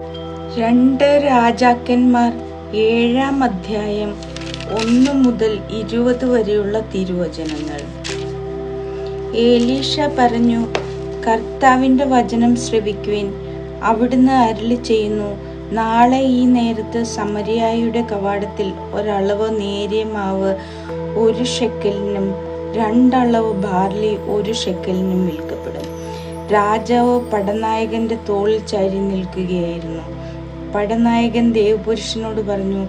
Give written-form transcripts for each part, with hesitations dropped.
2 രാജാക്കന്മാർ 7-ാം അധ്യായം 1 മുതൽ 20 വരെയുള്ള തിരുവചനങ്ങൾ. എലീശ പറഞ്ഞു, കർത്താവിൻ്റെ വചനം ശ്രവിക്കുവിൻ. അവിടുന്ന് അരുളി ചെയ്യുന്നു, നാളെ ഈ നേരത്ത് സമരിയായുടെ കവാടത്തിൽ ഒരളവ് നേരിയ മാവ് 1 ഷെക്കലിനും 2 അളവ് ബാർലി 1 ഷെക്കലിനും വിൽക്കപ്പെടും. രാജാവ് പടനായകന്റെ തോളിൽ ചാരി നിൽക്കുകയായിരുന്നു. പടനായകൻ ദേവപുരുഷനോട് പറഞ്ഞു,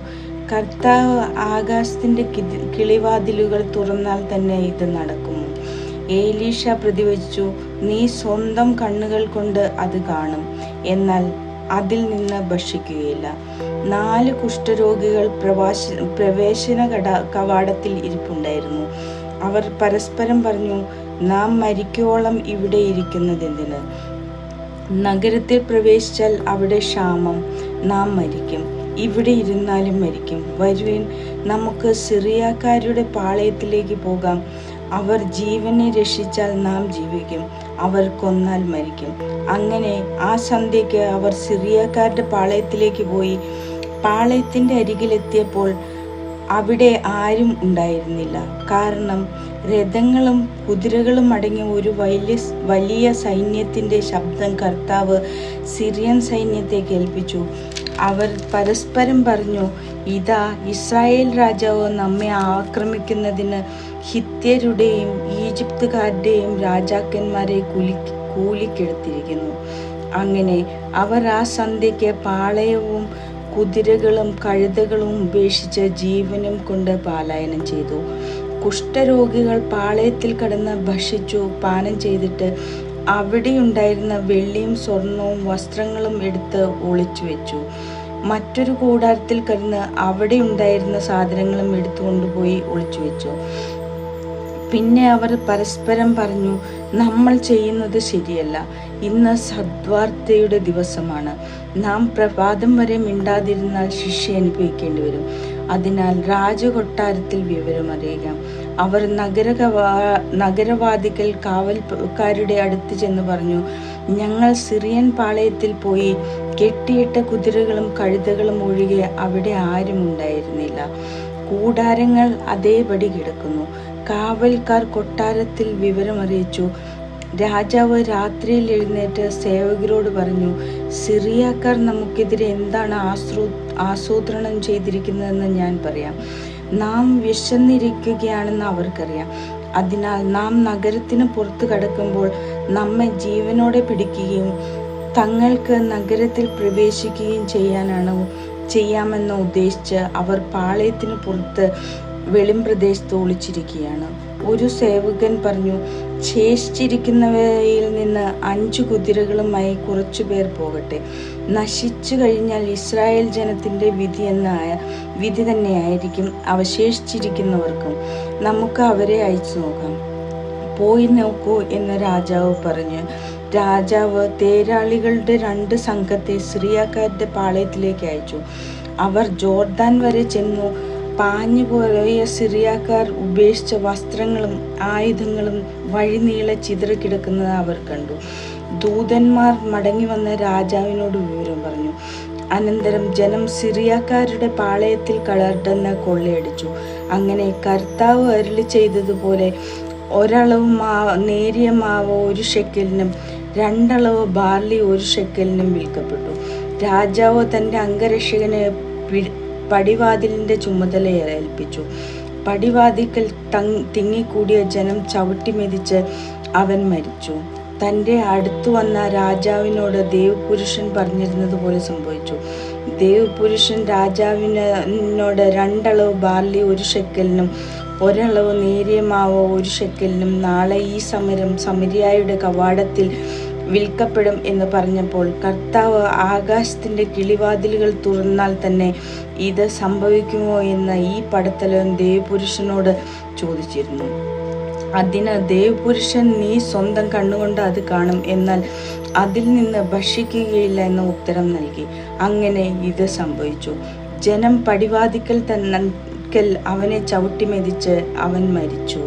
കർത്താവ് ആകാശത്തിന്റെ കിളിവാതിലുകൾ തുറന്നാൽ തന്നെ ഇത് നടക്കുമോ? എലീശ പ്രതിവചിച്ചു, നീ സ്വന്തം കണ്ണുകൾ കൊണ്ട് അത് കാണും, എന്നാൽ അതിൽ നിന്ന് ഭക്ഷിക്കുകയില്ല. 4 കുഷ്ഠരോഗികൾ പ്രവേശന കവാടത്തിൽ ഇരിപ്പുണ്ടായിരുന്നു. അവർ പരസ്പരം പറഞ്ഞു, നാം മരിക്കോളം ഇവിടെ ഇരിക്കുന്നതെന്തിന്? നഗരത്തിൽ പ്രവേശിച്ചാൽ അവിടെ ക്ഷാമം, നാം മരിക്കും. ഇവിടെ ഇരുന്നാലും മരിക്കും. വരുവിൻ, നമുക്ക് സിറിയക്കാരുടെ പാളയത്തിലേക്ക് പോകാം. അവർ ജീവനെ രക്ഷിച്ചാൽ നാം ജീവിക്കും, അവർ കൊന്നാൽ മരിക്കും. അങ്ങനെ ആ സന്ധ്യയ്ക്ക് അവർ സിറിയക്കാരുടെ പാളയത്തിലേക്ക് പോയി. പാളയത്തിൻ്റെ അരികിലെത്തിയപ്പോൾ അവിടെ ആരും ഉണ്ടായിരുന്നില്ല. കാരണം രഥങ്ങളും കുതിരകളും അടങ്ങിയ ഒരു വലിയ സൈന്യത്തിൻ്റെ ശബ്ദം കർത്താവ് സിറിയൻ സൈന്യത്തെ കേൾപ്പിച്ചു. അവർ പരസ്പരം പറഞ്ഞു, ഇതാ ഇസ്രായേൽ രാജാവ് നമ്മെ ആക്രമിക്കുന്നതിന് ഹിത്യരുടെയും ഈജിപ്തുകാരുടെയും രാജാക്കന്മാരെ കൂലിക്കെടുത്തിരിക്കുന്നു. അങ്ങനെ അവർ ആ സന്ധ്യയ്ക്ക് പാളയവും കുതിരകളും കഴുതകളും ഉപേക്ഷിച്ച് ജീവനും കൊണ്ട് പലായനം ചെയ്തു. കുഷ്ഠരോഗികൾ പാളയത്തിൽ കടന്ന് ഭക്ഷിച്ചു പാനം ചെയ്തിട്ട് അവിടെയുണ്ടായിരുന്ന വെള്ളിയും സ്വർണവും വസ്ത്രങ്ങളും എടുത്ത് ഒളിച്ചു വെച്ചു. മറ്റൊരു കൂടാരത്തിൽ കടന്ന് അവിടെ ഉണ്ടായിരുന്ന സാധനങ്ങളും എടുത്തുകൊണ്ടുപോയി ഒളിച്ചു വെച്ചു. പിന്നെ അവർ പരസ്പരം പറഞ്ഞു, നമ്മൾ ചെയ്യുന്നത് ശരിയല്ല. ഇന്ന് സദ്വാർത്തയുടെ ദിവസമാണ്. നാം പ്രഭാതം വരെ മിണ്ടാതിരുന്നാൽ ശിക്ഷ അനുഭവിക്കേണ്ടി വരും. അതിനാൽ രാജകൊട്ടാരത്തിൽ വിവരമറിയുക. അവർ നഗരവാതിക്കൽ കാവൽക്കാരുടെ അടുത്ത് ചെന്ന് പറഞ്ഞു, ഞങ്ങൾ സിറിയൻ പാളയത്തിൽ പോയി. കെട്ടിയിട്ട കുതിരകളും കഴുതകളും ഒഴികെ അവിടെ ആരും ഉണ്ടായിരുന്നില്ല. കൂടാരങ്ങൾ അതേപടി കിടക്കുന്നു. കാവൽക്കാർ കൊട്ടാരത്തിൽ വിവരമറിയിച്ചു. രാജാവ് രാത്രിയിൽ എഴുന്നേറ്റ് സേവകരോട് പറഞ്ഞു, സിറിയക്കാർ നമുക്കെതിരെ എന്താണ് ആസൂത്രണം ചെയ്തിരിക്കുന്നതെന്ന് ഞാൻ പറയാം. നാം വിശന്നിരിക്കുകയാണെന്ന് അവർക്കറിയാം. അതിനാൽ നാം നഗരത്തിന് പുറത്തു കടക്കുമ്പോൾ നമ്മെ ജീവനോടെ പിടിക്കുകയും തങ്ങൾക്ക് നഗരത്തിൽ പ്രവേശിക്കുകയും ചെയ്യാമെന്ന് ഉദ്ദേശിച്ച് അവർ പാളയത്തിന് പുറത്ത് വെളിംപ്രദേശത്ത് ഒളിച്ചിരിക്കുകയാണ്. ഒരു സേവകൻ പറഞ്ഞു, ശേഷിച്ചിരിക്കുന്നവയിൽ നിന്ന് 5 കുതിരകളുമായി കുറച്ചുപേർ പോകട്ടെ. നശിച്ചു കഴിഞ്ഞാൽ ഇസ്രായേൽ ജനത്തിൻ്റെ വിധി തന്നെയായിരിക്കും അവശേഷിച്ചിരിക്കുന്നവർക്കും. നമുക്ക് അവരെ അയച്ചു നോക്കാം. പോയി നോക്കൂ എന്ന് രാജാവ് പറഞ്ഞു. രാജാവ് തേരാളികളുടെ 2 സംഘത്തെ സിറിയക്കാരുടെ പാളയത്തിലേക്ക് അയച്ചു. അവർ ജോർദാൻ വരെ ചെന്നു. പാഞ്ഞുപോയ സിറിയക്കാർ ഉപേക്ഷിച്ച വസ്ത്രങ്ങളും ആയുധങ്ങളും വഴിനീളെ ചിതറിക്കിടക്കുന്നത് അവർ കണ്ടു. ദൂതന്മാർ മടങ്ങി വന്ന് രാജാവിനോട് വിവരം പറഞ്ഞു. അനന്തരം ജനം സിറിയക്കാരുടെ പാളയത്തിൽ കടന്ന് കൊള്ളയടിച്ചു. അങ്ങനെ കർത്താവ് അരുളി ചെയ്തതുപോലെ ഒരളവ് നേരിയ മാവ് 1 ഷെക്കലിനും 2 അളവ് ബാർലി 1 ഷെക്കലിനും വിൽക്കപ്പെട്ടു. രാജാവ് തൻ്റെ അംഗരക്ഷകനെ പടിവാതിലിൻ്റെ ചുമതല ഏൽപ്പിച്ചു. പടിവാതിക്കൽ തിങ്ങിക്കൂടിയ ജനം ചവിട്ടി മെതിച്ച് അവൻ മരിച്ചു. തൻ്റെ അടുത്തു വന്ന രാജാവിനോട് ദേവപുരുഷൻ പറഞ്ഞിരുന്നത് പോലെ സംഭവിച്ചു. ദേവപുരുഷൻ രാജാവിനോട് 2 അളവ് ബാർലി 1 ഷെക്കലിനും 1 അളവ് നേരിയ മാവ് 1 ഷെക്കലിനും നാളെ ഈ സമരിയായുടെ കവാടത്തിൽ വിൽക്കപ്പെടും എന്ന് പറഞ്ഞപ്പോൾ, കർത്താവ് ആകാശത്തിൻ്റെ കിളിവാതിലുകൾ തുറന്നാൽ തന്നെ ഇത് സംഭവിക്കുമോ എന്ന് ഈ പടത്തലവൻ ദേവപുരുഷനോട് ചോദിച്ചിരുന്നു. അതിന് ദേവപുരുഷൻ, നീ സ്വന്തം കണ്ണുകൊണ്ട് അത് കാണും, എന്നാൽ അതിൽ നിന്ന് ഭക്ഷിക്കുകയില്ല എന്ന ഉത്തരം നൽകി. അങ്ങനെ ഇത് സംഭവിച്ചു. ജനം പടിവാതിക്കൽ അവനെ ചവിട്ടി മെതിച്ച് അവൻ മരിച്ചു.